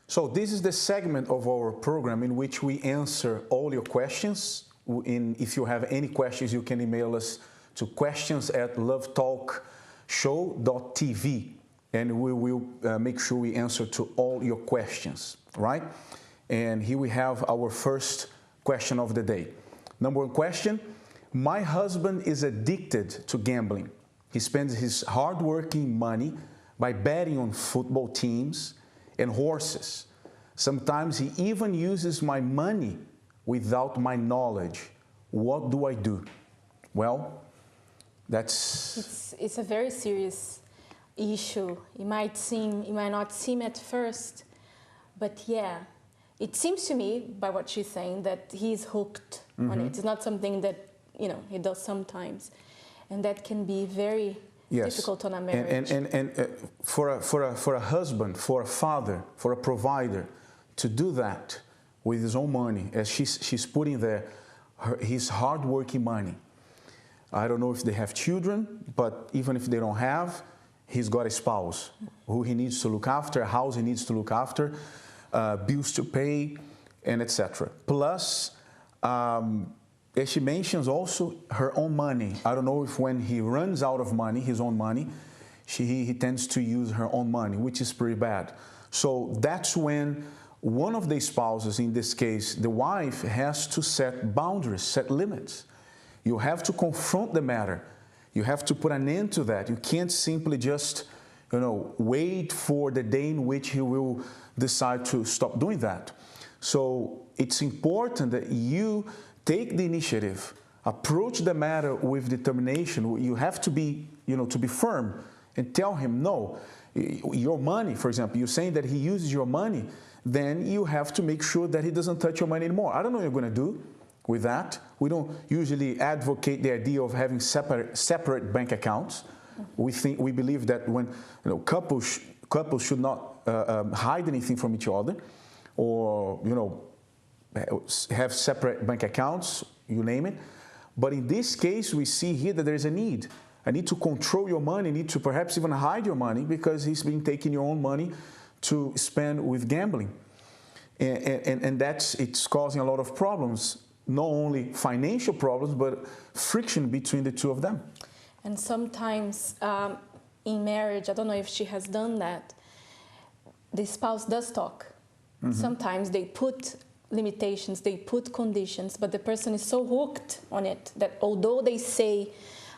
So this is the segment of our program in which we answer all your questions. If you have any questions, you can email us to questions@lovetalkshow.tv, and we will make sure we answer to all your questions, right? And here we have our first question of the day. Number one question: my husband is addicted to gambling. He spends his hard-working money by betting on football teams and horses. Sometimes he even uses my money without my knowledge. What do I do? Well, it's a very serious issue. It might not seem at first, but yeah, it seems to me by what she's saying that he's hooked on it. It's not something that he does sometimes, and that can be very difficult on a marriage. And for a husband, for a father, for a provider, to do that with his own money, as she's putting there, his hard-working money. I don't know if they have children, but even if they don't have, he's got a spouse who he needs to look after, a house he needs to look after, bills to pay, and etc. Plus, as she mentions also her own money. I don't know if when he runs out of money, his own money, he tends to use her own money, which is pretty bad. So that's when one of the spouses, in this case, the wife, has to set boundaries, set limits. You have to confront the matter. You have to put an end to that. You can't simply just, wait for the day in which he will decide to stop doing that. So it's important that you take the initiative, approach the matter with determination. You have to be, to be firm and tell him, no, your money, for example, you're saying that he uses your money, then you have to make sure that he doesn't touch your money anymore. I don't know what you're going to do with that. We don't usually advocate the idea of having separate bank accounts. We believe that when couples should not hide anything from each other, or have separate bank accounts, you name it. But in this case, we see here that there is a need to control your money, need to perhaps even hide your money, because he's been taking your own money to spend with gambling. And it's causing a lot of problems, not only financial problems, but friction between the two of them. And sometimes in marriage, I don't know if she has done that, the spouse does talk. Sometimes they put limitations, they put conditions, but the person is so hooked on it that although they say,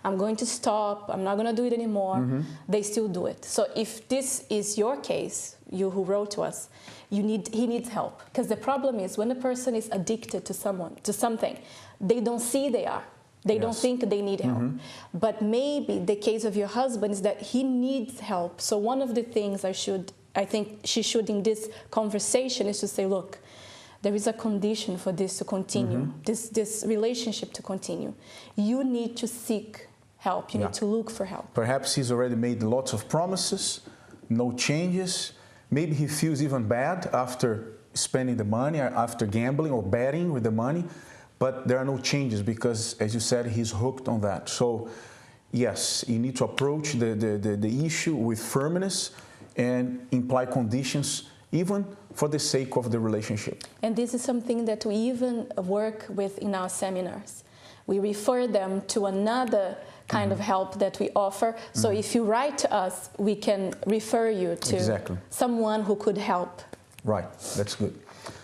I'm going to stop, I'm not going to do it anymore, they still do it. So if this is your case, you who wrote to us, he needs help. Because the problem is when a person is addicted to something, they don't see they are. They don't think they need help. But maybe the case of your husband is that he needs help. So one of the things I think she should in this conversation is to say, look, there is a condition for this to continue, this relationship to continue. You need to seek help. You need to look for help. Perhaps he's already made lots of promises, no changes. Maybe he feels even bad after spending the money, or after gambling or betting with the money, but there are no changes because, as you said, he's hooked on that. So, yes, you need to approach the issue with firmness and imply conditions, even for the sake of the relationship. And this is something that we even work with in our seminars. We refer them to another kind of help that we offer. So if you write to us, we can refer you to someone who could help. Right, that's good.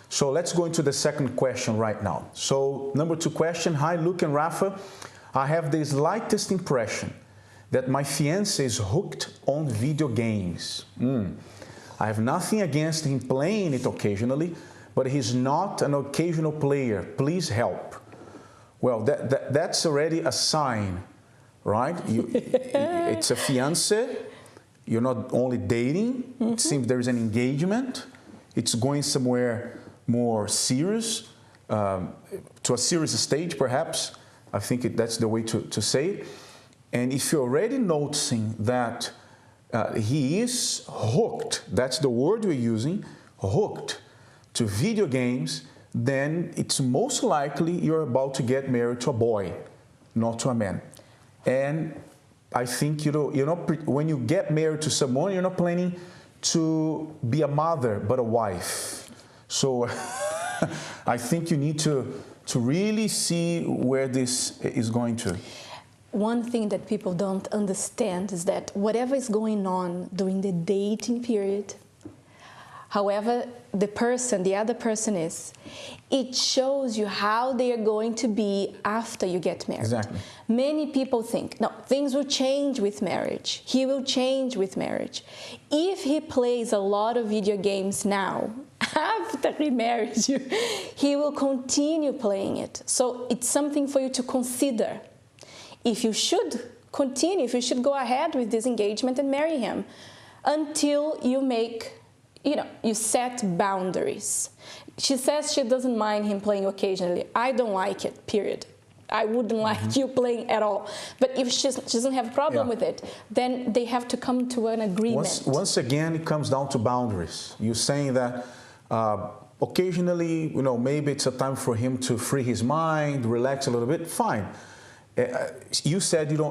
So let's go into the second question right now. So number 2 question, hi Luke and Rafa, I have the slightest impression that my fiancé is hooked on video games. I have nothing against him playing it occasionally, but he's not an occasional player. Please help. Well, that's already a sign, right? It's a fiancé. You're not only dating. It seems there is an engagement. It's going somewhere more serious, to a serious stage, perhaps. I think that's the way to say it. And if you're already noticing that he is hooked, that's the word we're using, hooked to video games, then it's most likely you're about to get married to a boy, not to a man. And I think, you're not, when you get married to someone, you're not planning to be a mother but a wife. So I think you need to really see where this is going to. One thing that people don't understand is that whatever is going on during the dating period, however the other person is, it shows you how they are going to be after you get married. Exactly. Many people think, no, things will change with marriage. He will change with marriage. If he plays a lot of video games now, after he marries you, he will continue playing it. So it's something for you to consider. If you should continue, if you should go ahead with this engagement and marry him until you make, you set boundaries. She says she doesn't mind him playing occasionally. I don't like it, period. I wouldn't like you playing at all. But if she doesn't have a problem with it, then they have to come to an agreement. Once again, it comes down to boundaries. You're saying that occasionally, maybe it's a time for him to free his mind, relax a little bit. Fine. You said you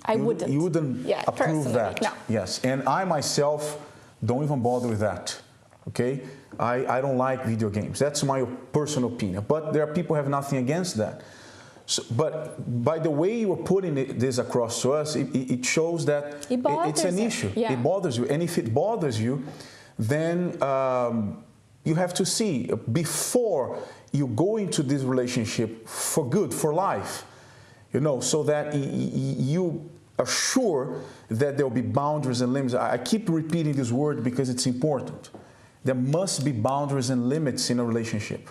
wouldn't approve that. No. Yes, and I myself don't even bother with that. Okay, I don't like video games. That's my personal opinion. But there are people who have nothing against that. So, but by the way you are putting this across to us, it shows that it's an issue. Yeah. It bothers you, and if it bothers you, then you have to see before you go into this relationship for good, for life. So that you are sure that there will be boundaries and limits. I keep repeating this word because it's important. There must be boundaries and limits in a relationship.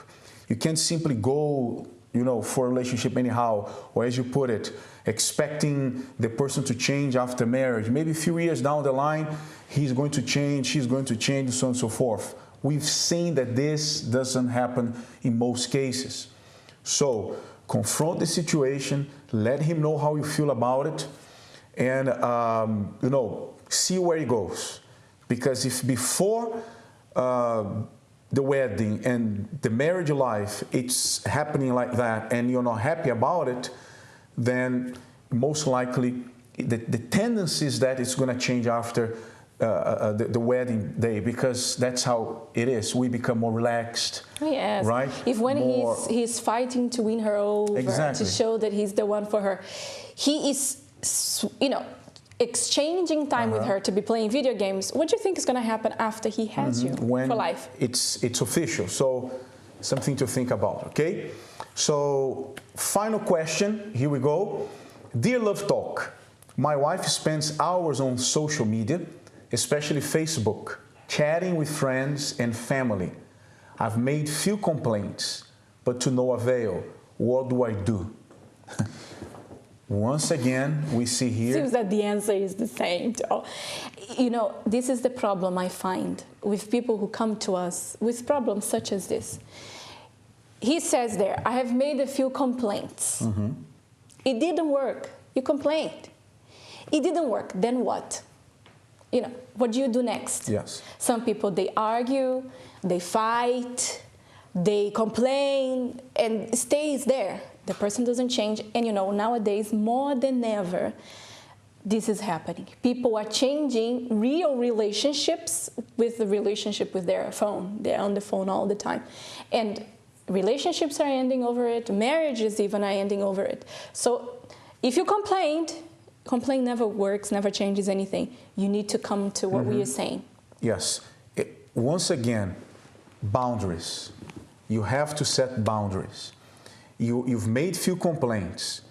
You can't simply go, for a relationship anyhow, or as you put it, expecting the person to change after marriage. Maybe a few years down the line, he's going to change, she's going to change, and so on and so forth. We've seen that this doesn't happen in most cases. So confront the situation, let him know how you feel about it, and see where he goes. Because if before the wedding and the marriage life, it's happening like that, and you're not happy about it, then most likely the tendency is that it's going to change after the wedding day, because that's how it is. We become more relaxed. Yes. Right? If when he's fighting to win her over, exactly, to show that he's the one for her, he is, exchanging time with her to be playing video games. What do you think is going to happen after he has you for life? It's official. So something to think about. Okay. So final question. Here we go. Dear Love Talk, my wife spends hours on social media, especially Facebook, chatting with friends and family. I've made few complaints, but to no avail. What do I do? Once again, we see here... Seems that the answer is the same. This is the problem I find with people who come to us with problems such as this. He says there, I have made a few complaints. Mm-hmm. It didn't work. You complained. It didn't work. Then what? What do you do next? Yes. Some people, they argue, they fight, they complain, and it stays there. The person doesn't change. And nowadays, more than ever, this is happening. People are changing real relationships with the relationship with their phone. They're on the phone all the time. And relationships are ending over it. Marriages even are ending over it. So if you complain never works, never changes anything. You need to come to what we are saying. Yes. Once again, boundaries. You have to set boundaries. You've made few complaints.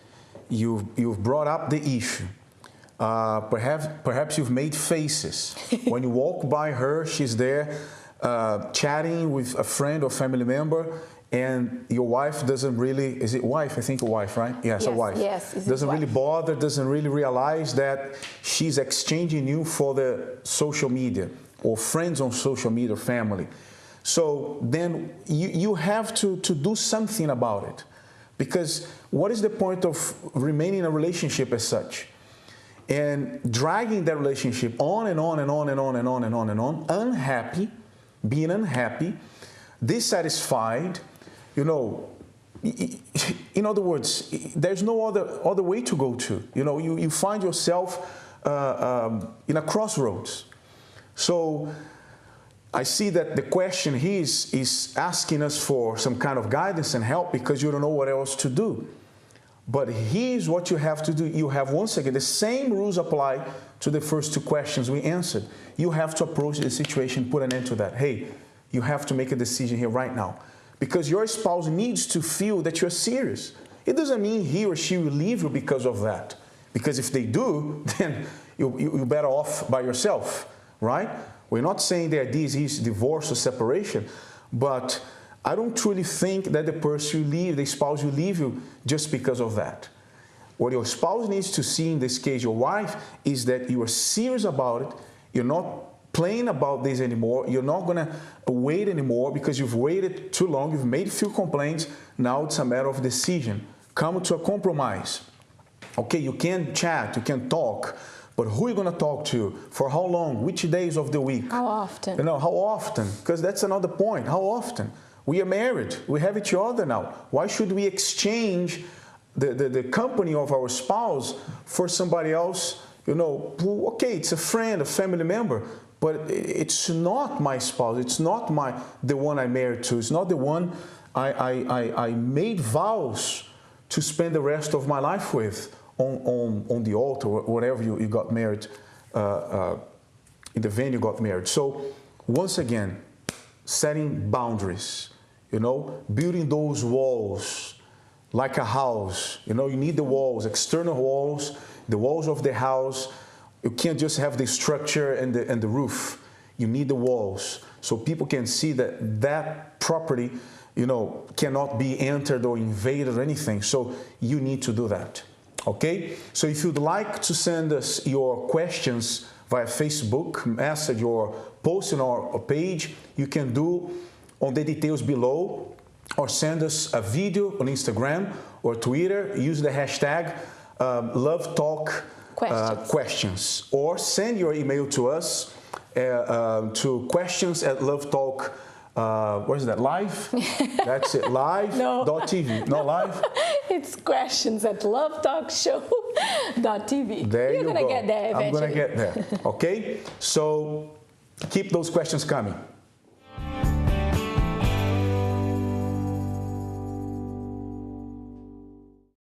You've brought up the issue. Perhaps you've made faces. When you walk by her, she's there chatting with a friend or family member, and your wife doesn't really, is it wife? I think a wife, right? Yes, a wife. Yes, doesn't really bother, doesn't really realize that she's exchanging you for the social media or friends on social media, family. So then you have to do something about it. Because what is the point of remaining in a relationship as such? And dragging that relationship on and on and on and on and on and on and on, unhappy, being unhappy, dissatisfied, in other words, there's no other way to go to. You find yourself in a crossroads. So I see that the question here is asking us for some kind of guidance and help because you don't know what else to do. But here's what you have to do. You have, once again, the same rules apply to the first two questions we answered. You have to approach the situation, put an end to that. Hey, you have to make a decision here right now. Because your spouse needs to feel that you're serious. It doesn't mean he or she will leave you because of that. Because if they do, then you're better off by yourself, right? We're not saying the idea is divorce or separation, but I don't truly think that the person you leave, the spouse will leave you just because of that. What your spouse needs to see, in this case your wife, is that you are serious about it. You're not playing about this anymore. You're not going to wait anymore because you've waited too long. You've made a few complaints. Now it's a matter of decision. Come to a compromise. Okay, you can chat, you can talk, but who are you going to talk to? For how long? Which days of the week? How often? You know, how often? Because that's another point. How often? We are married. We have each other now. Why should we exchange the company of our spouse for somebody else, you know, who, okay, it's a friend, a family member, but it's not my spouse. It's not the one I married to. It's not the one I made vows to spend the rest of my life with on the altar, whatever you got married, in the venue you got married. So once again, setting boundaries, you know, building those walls like a house. You know, you need the walls, external walls, the walls of the house. You can't just have the structure and the roof. You need the walls so people can see that property, you know, cannot be entered or invaded or anything. So you need to do that. Okay? So if you'd like to send us your questions via Facebook message or post on our page, you can do on the details below, or send us a video on Instagram or Twitter. Use the hashtag LoveTalk questions, or send your email to us to questions@lovetalk. What is that? Live? That's it. Live. No. .tv. Not live. It's questions@lovetalkshow.tv. There You're you gonna go. get there eventually. I'm gonna get there. Okay. So keep those questions coming.